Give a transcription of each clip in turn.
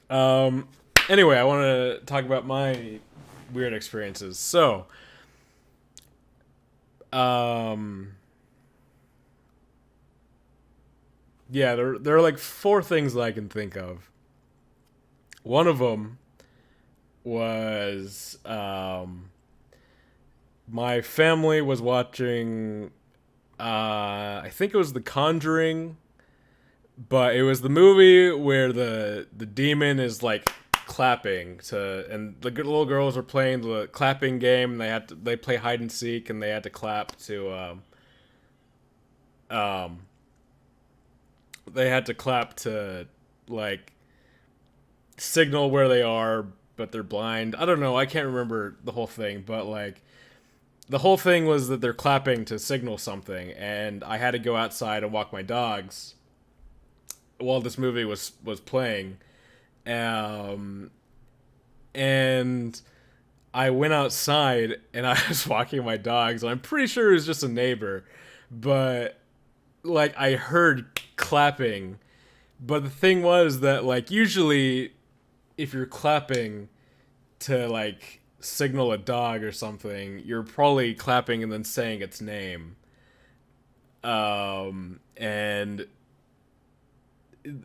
Um, anyway, I want to talk about my weird experiences. Um, yeah, there are like four things that I can think of. One of them was my family was watching. I think it was The Conjuring, but it was the movie where the demon is like clapping to, and the little girls are playing the clapping game. And they play hide and seek, and they had to clap to um they had to clap to like signal where they are, but they're blind. I don't know. I can't remember the whole thing, but like the whole thing was that they're clapping to signal something, and I had to go outside and walk my dogs while this movie was playing. Um, and I went outside and I was walking my dogs. And I'm pretty sure it was just a neighbor, but like I heard clapping. But the thing was that like usually if you're clapping to like signal a dog or something, you're probably clapping and then saying its name.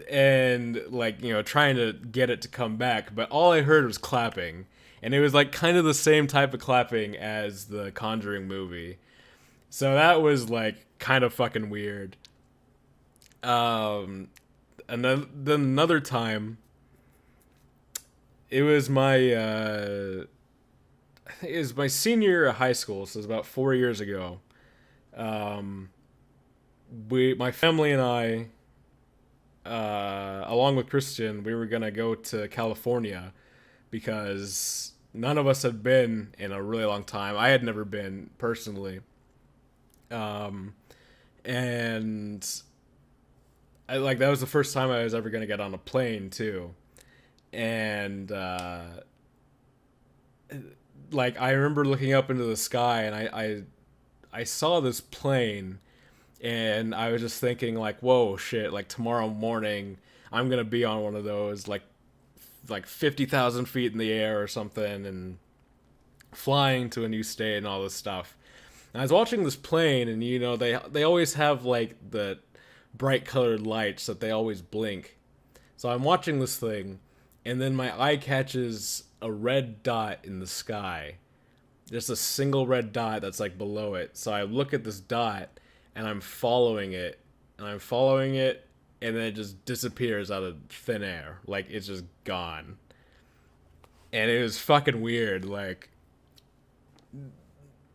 And like trying to get it to come back, but all I heard was clapping, and it was like kind of the same type of clapping as the Conjuring movie. So that was like kind of fucking weird. um and then another time, it was my I think it was my senior year of high school, so it was about 4 years ago. um we my family and I, along with Christian, we were gonna go to California because none of us had been in a really long time. I had never been personally, um, and like that was the first time I was ever gonna get on a plane too. And like I remember looking up into the sky, and I saw this plane, and I was just thinking like, whoa, shit! Like tomorrow morning, I'm gonna be on one of those, like 50,000 feet in the air or something, and flying to a new state and all this stuff. And I was watching this plane, and they always have like the bright colored lights that they always blink. So I'm watching this thing, and then my eye catches a red dot in the sky. Just a single red dot that's like below it. So I look at this dot, and I'm following it, and I'm following it, and then it just disappears out of thin air. Like it's just gone. And it was fucking weird. Like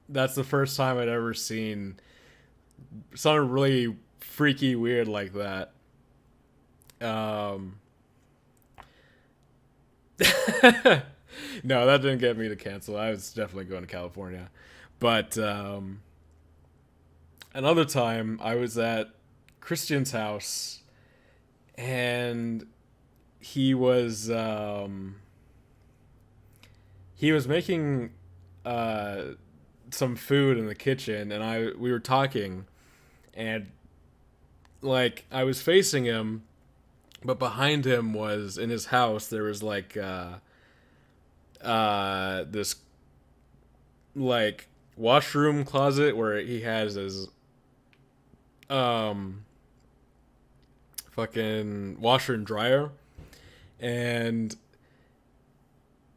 that's the first time I'd ever seen something really freaky weird like that. Um, no, that didn't get me to cancel. I was definitely going to California. But another time, I was at Christian's house, and he was he was making uh, some food in the kitchen, and I we were talking, and like I was facing him, but behind him was in his house. There was like this like washroom closet where he has his um fucking washer and dryer. And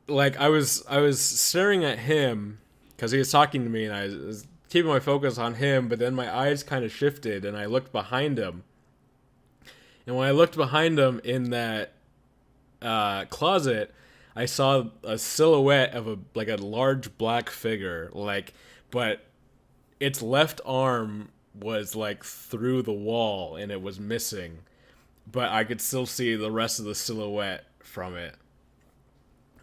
like I was staring at him because he was talking to me, and I was keeping my focus on him, but then my eyes kind of shifted, and I looked behind him. And when I looked behind him in that closet, I saw a silhouette of a large black figure, but its left arm was like through the wall and it was missing, but I could still see the rest of the silhouette from it.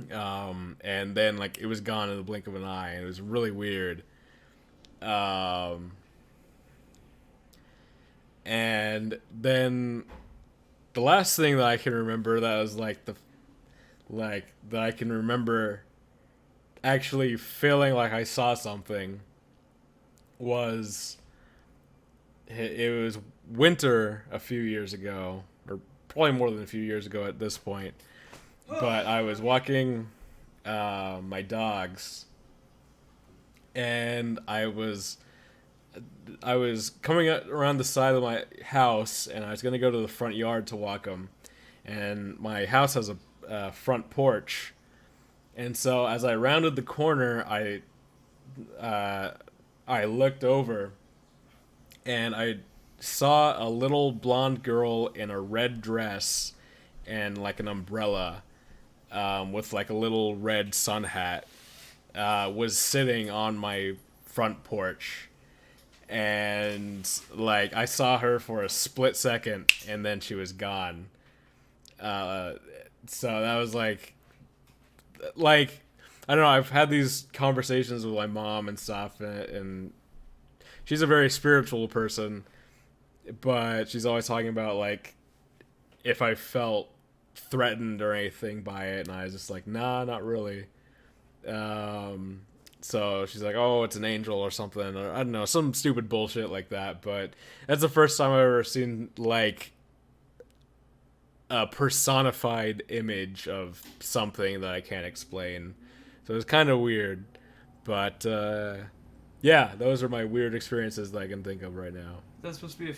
And then like it was gone in the blink of an eye, and it was really weird. Um, and then the last thing that I can remember that was like that I can remember actually feeling like I saw something was it was winter a few years ago, or probably more than a few years ago at this point, but I was walking my dogs, and I was coming around the side of my house, and I was gonna go to the front yard to walk them. And my house has a front porch, and so as I rounded the corner, uh, I looked over, and I saw a little blonde girl in a red dress and like an umbrella, with like a little red sun hat, was sitting on my front porch, and like I saw her for a split second, and then she was gone. Uh, so that was like I don't know. I've had these conversations with my mom and stuff, and she's a very spiritual person, but she's always talking about like if I felt threatened or anything by it, and I was just like, nah, not really. Um, so she's like, oh, it's an angel or something, or I don't know, some stupid bullshit like that. But that's the first time I've ever seen like a personified image of something that I can't explain. So it's kind of weird, but yeah, those are my weird experiences that I can think of right now. That's supposed to be